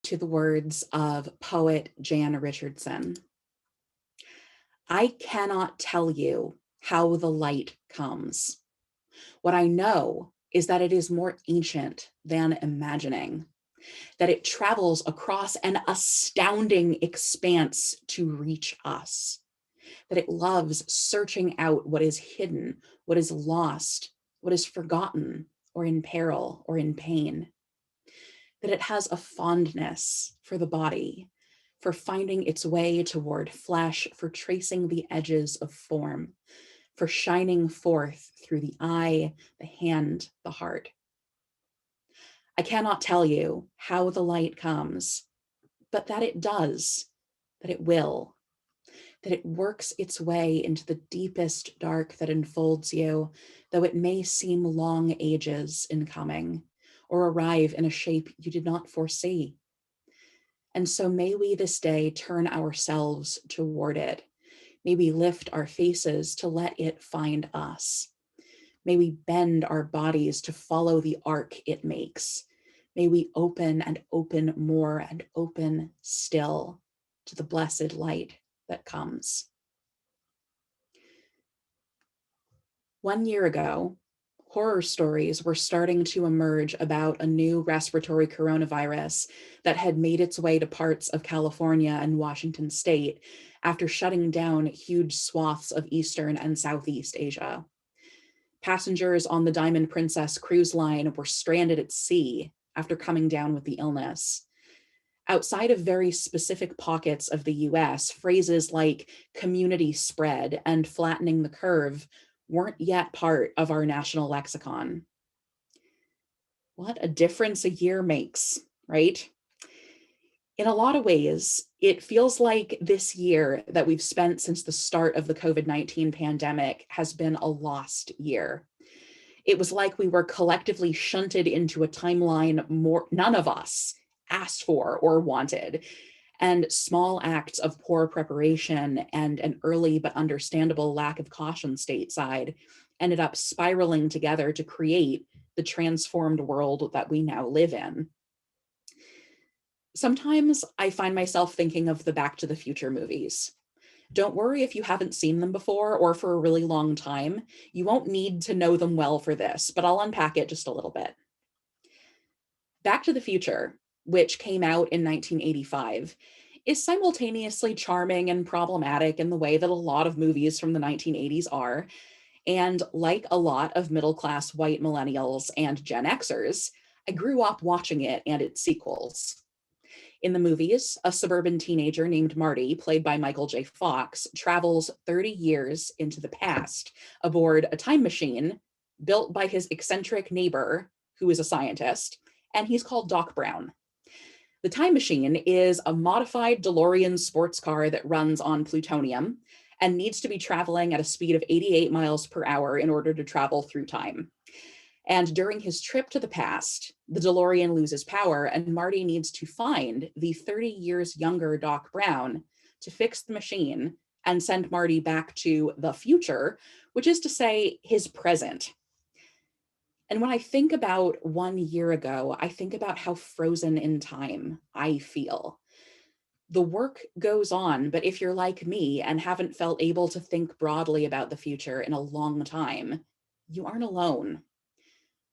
to the words of poet Jan Richardson. I cannot tell you how the light comes. What I know is that it is more ancient than imagining, that it travels across an astounding expanse to reach us, that it loves searching out what is hidden, what is lost, what is forgotten, or in peril, or in pain, that it has a fondness for the body, for finding its way toward flesh, for tracing the edges of form, for shining forth through the eye, the hand, the heart. I cannot tell you how the light comes, but that it does, that it will, that it works its way into the deepest dark that enfolds you, though it may seem long ages in coming, or arrive in a shape you did not foresee. And so may we this day turn ourselves toward it. May we lift our faces to let it find us. May we bend our bodies to follow the arc it makes. May we open and open more and open still to the blessed light that comes. 1 year ago, horror stories were starting to emerge about a new respiratory coronavirus that had made its way to parts of California and Washington state after shutting down huge swaths of Eastern and Southeast Asia. Passengers on the Diamond Princess cruise line were stranded at sea after coming down with the illness. Outside of very specific pockets of the US, phrases like community spread and flattening the curve weren't yet part of our national lexicon. What a difference a year makes, right? In a lot of ways, it feels like this year that we've spent since the start of the COVID-19 pandemic has been a lost year. It was like we were collectively shunted into a timeline none of us asked for or wanted. And small acts of poor preparation and an early but understandable lack of caution stateside ended up spiraling together to create the transformed world that we now live in. Sometimes I find myself thinking of the Back to the Future movies. Don't worry if you haven't seen them before or for a really long time. You won't need to know them well for this, but I'll unpack it just a little bit. Back to the Future, which came out in 1985, is simultaneously charming and problematic in the way that a lot of movies from the 1980s are. And like a lot of middle-class white millennials and Gen Xers, I grew up watching it and its sequels. In the movies, a suburban teenager named Marty, played by Michael J. Fox, travels 30 years into the past aboard a time machine built by his eccentric neighbor, who is a scientist, and he's called Doc Brown. The time machine is a modified DeLorean sports car that runs on plutonium and needs to be traveling at a speed of 88 miles per hour in order to travel through time. And during his trip to the past, the DeLorean loses power and Marty needs to find the 30 years younger Doc Brown to fix the machine and send Marty back to the future, which is to say his present. And when I think about 1 year ago, I think about how frozen in time I feel. The work goes on, but if you're like me and haven't felt able to think broadly about the future in a long time, you aren't alone.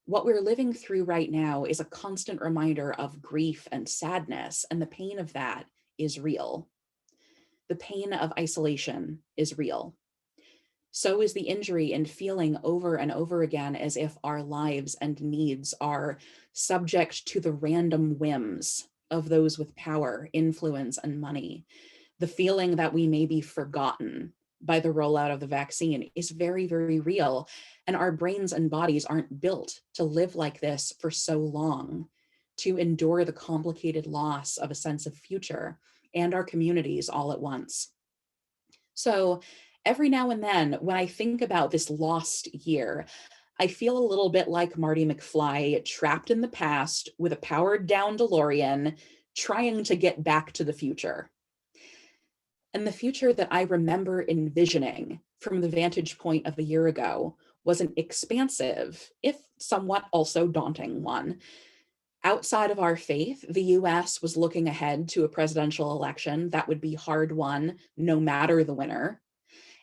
What we're living through right now is a constant reminder of grief and sadness, and the pain of that is real. The pain of isolation is real. So is the injury in feeling over and over again as if our lives and needs are subject to the random whims of those with power, influence, and money. The feeling that we may be forgotten by the rollout of the vaccine is very, very real. And our brains and bodies aren't built to live like this for so long, to endure the complicated loss of a sense of future and our communities all at once. So every now and then, when I think about this lost year, I feel a little bit like Marty McFly trapped in the past with a powered down DeLorean, trying to get back to the future. And the future that I remember envisioning from the vantage point of a year ago was an expansive, if somewhat also daunting one. Outside of our faith, the US was looking ahead to a presidential election that would be hard won no matter the winner.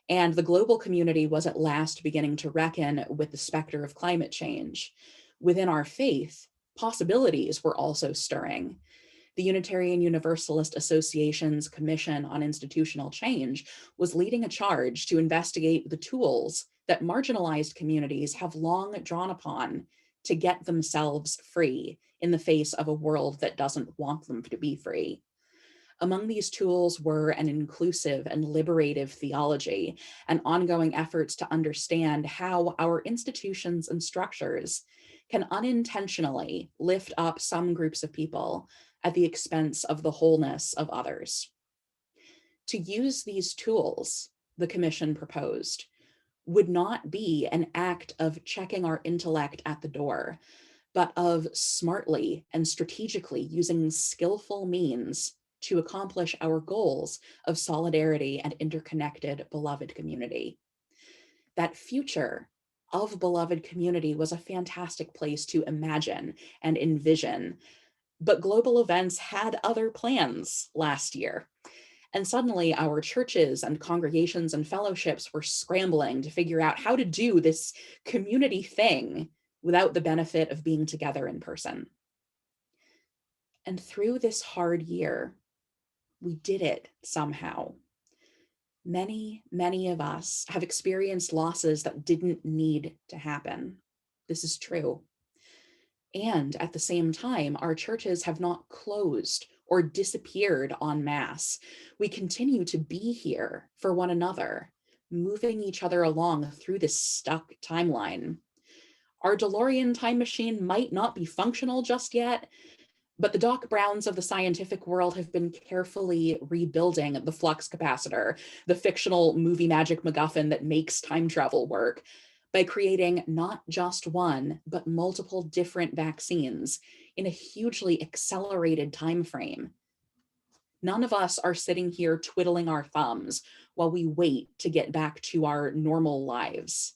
And the global community was at last beginning to reckon with the specter of climate change. Within our faith, possibilities were also stirring. The Unitarian Universalist Association's Commission on Institutional Change was leading a charge to investigate the tools that marginalized communities have long drawn upon to get themselves free in the face of a world that doesn't want them to be free. Among these tools were an inclusive and liberative theology and ongoing efforts to understand how our institutions and structures can unintentionally lift up some groups of people at the expense of the wholeness of others. To use these tools, the Commission proposed, would not be an act of checking our intellect at the door, but of smartly and strategically using skillful means to accomplish our goals of solidarity and interconnected beloved community. That future of beloved community was a fantastic place to imagine and envision, but global events had other plans last year. And suddenly our churches and congregations and fellowships were scrambling to figure out how to do this community thing without the benefit of being together in person. And through this hard year, we did it somehow. Many, many of us have experienced losses that didn't need to happen. This is true. And at the same time, our churches have not closed or disappeared en masse. We continue to be here for one another, moving each other along through this stuck timeline. Our DeLorean time machine might not be functional just yet, but the Doc Browns of the scientific world have been carefully rebuilding the flux capacitor, the fictional movie magic MacGuffin that makes time travel work, by creating not just one, but multiple different vaccines in a hugely accelerated time frame. None of us are sitting here twiddling our thumbs while we wait to get back to our normal lives.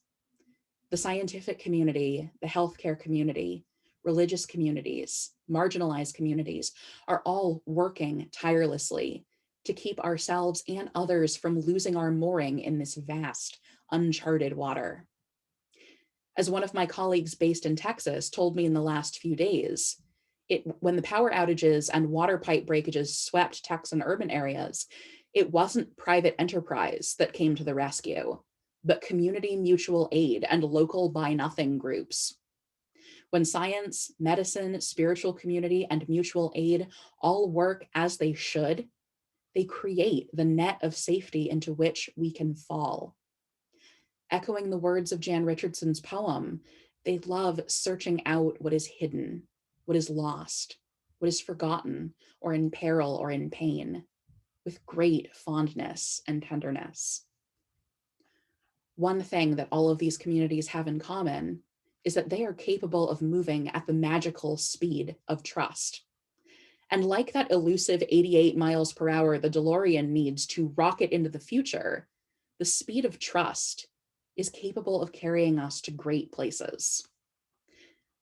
The scientific community, the healthcare community, religious communities, marginalized communities are all working tirelessly to keep ourselves and others from losing our mooring in this vast, uncharted water. As one of my colleagues based in Texas told me in the last few days, when the power outages and water pipe breakages swept Texan urban areas, it wasn't private enterprise that came to the rescue, but community mutual aid and local buy-nothing groups. When science, medicine, spiritual community, and mutual aid all work as they should, they create the net of safety into which we can fall. Echoing the words of Jan Richardson's poem, they love searching out what is hidden, what is lost, what is forgotten, or in peril or in pain, with great fondness and tenderness. One thing that all of these communities have in common is that they are capable of moving at the magical speed of trust. And like that elusive 88 miles per hour the DeLorean needs to rocket into the future, the speed of trust is capable of carrying us to great places.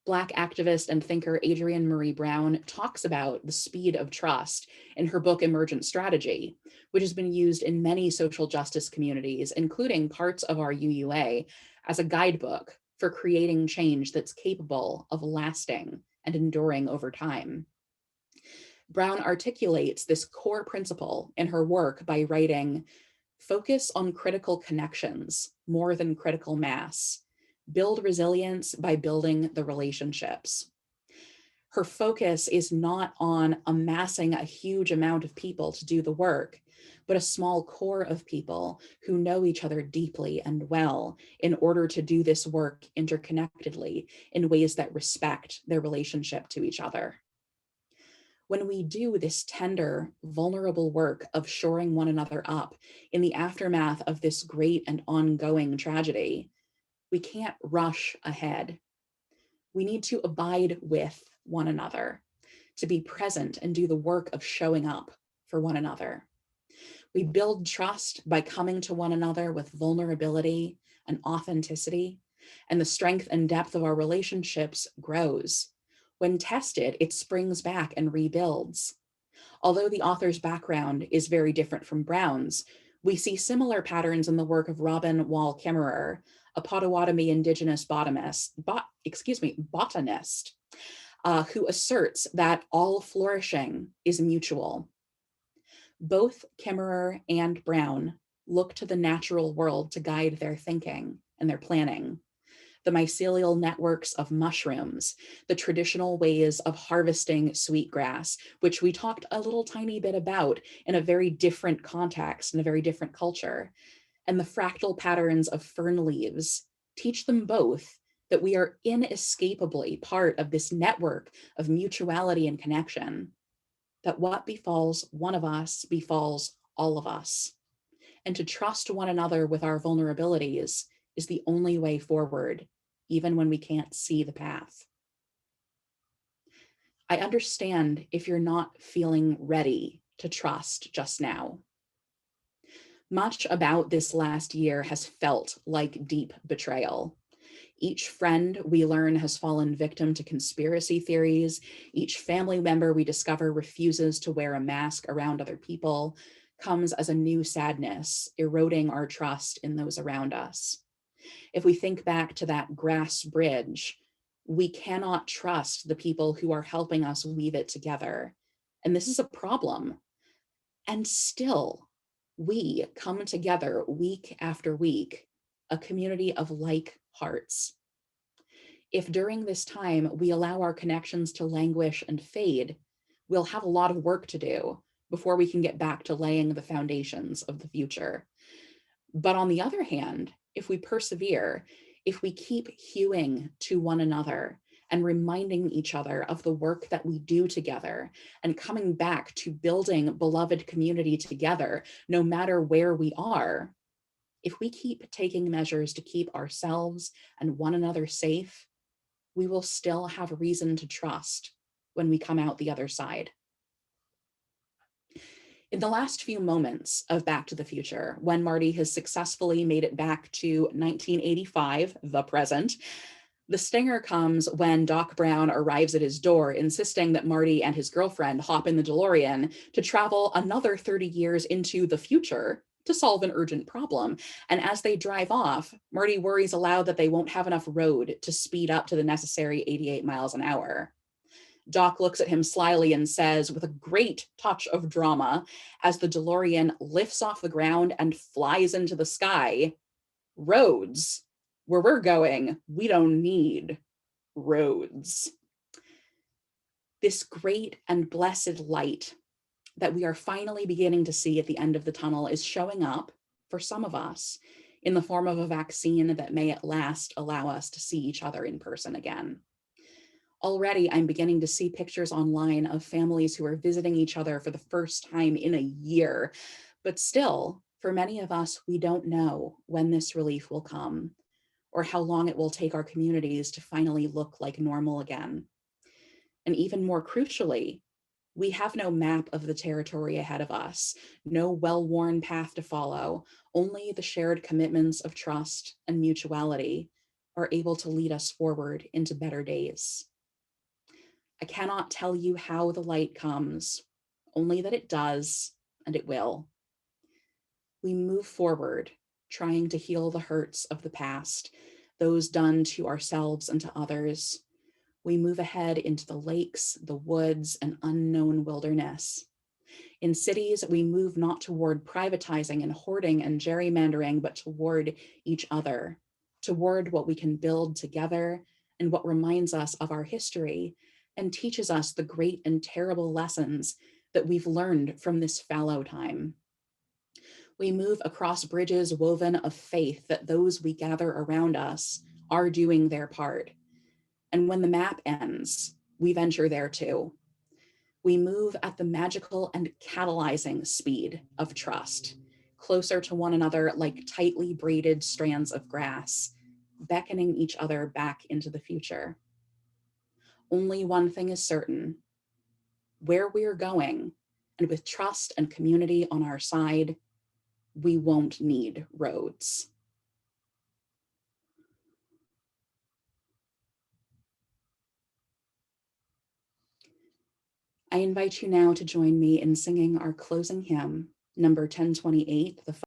Black activist and thinker Adrienne Maree Brown talks about the speed of trust in her book Emergent Strategy, which has been used in many social justice communities, including parts of our UUA, as a guidebook for creating change that's capable of lasting and enduring over time. Brown articulates this core principle in her work by writing, "Focus on critical connections more than critical mass. Build resilience by building the relationships." Her focus is not on amassing a huge amount of people to do the work, but a small core of people who know each other deeply and well in order to do this work interconnectedly in ways that respect their relationship to each other. When we do this tender, vulnerable work of shoring one another up in the aftermath of this great and ongoing tragedy, we can't rush ahead. We need to abide with one another, to be present and do the work of showing up for one another. We build trust by coming to one another with vulnerability and authenticity, and the strength and depth of our relationships grows When tested, it springs back and rebuilds. Although the author's background is very different from Brown's, we see similar patterns in the work of Robin Wall Kimmerer, a Potawatomi indigenous botanist, who asserts that all flourishing is mutual. Both Kimmerer and Brown look to the natural world to guide their thinking and their planning. The mycelial networks of mushrooms, the traditional ways of harvesting sweetgrass, which we talked a little tiny bit about in a very different context, in a very different culture, and the fractal patterns of fern leaves teach them both that we are inescapably part of this network of mutuality and connection, that what befalls one of us befalls all of us. And to trust one another with our vulnerabilities is the only way forward, even when we can't see the path. I understand if you're not feeling ready to trust just now. Much about this last year has felt like deep betrayal. Each friend we learn has fallen victim to conspiracy theories. Each family member we discover refuses to wear a mask around other people comes as a new sadness, eroding our trust in those around us. If we think back to that grass bridge, we cannot trust the people who are helping us weave it together. And this is a problem. And still, we come together week after week, a community of like hearts. If during this time we allow our connections to languish and fade, we'll have a lot of work to do before we can get back to laying the foundations of the future. But on the other hand, if we persevere, if we keep hewing to one another and reminding each other of the work that we do together and coming back to building beloved community together, no matter where we are, if we keep taking measures to keep ourselves and one another safe, we will still have reason to trust when we come out the other side. In the last few moments of Back to the Future, when Marty has successfully made it back to 1985, the present, the stinger comes when Doc Brown arrives at his door, insisting that Marty and his girlfriend hop in the DeLorean to travel another 30 years into the future to solve an urgent problem. And as they drive off, Marty worries aloud that they won't have enough road to speed up to the necessary 88 miles an hour. Doc looks at him slyly and says, with a great touch of drama, as the DeLorean lifts off the ground and flies into the sky, "Roads. Where we're going, we don't need roads." This great and blessed light that we are finally beginning to see at the end of the tunnel is showing up for some of us in the form of a vaccine that may at last allow us to see each other in person again. Already, I'm beginning to see pictures online of families who are visiting each other for the first time in a year. But still, for many of us, we don't know when this relief will come or how long it will take our communities to finally look like normal again. And even more crucially, we have no map of the territory ahead of us, no well-worn path to follow. Only the shared commitments of trust and mutuality are able to lead us forward into better days. I cannot tell you how the light comes, only that it does, and it will. We move forward, trying to heal the hurts of the past, those done to ourselves and to others. We move ahead into the lakes, the woods, and unknown wilderness. In cities, we move not toward privatizing and hoarding and gerrymandering, but toward each other, toward what we can build together and what reminds us of our history and teaches us the great and terrible lessons that we've learned from this fallow time. We move across bridges woven of faith that those we gather around us are doing their part. And when the map ends, we venture there too. We move at the magical and catalyzing speed of trust, closer to one another like tightly braided strands of grass, beckoning each other back into the future. Only one thing is certain: where we are going, and with trust and community on our side, we won't need roads. I invite you now to join me in singing our closing hymn, number 1028, the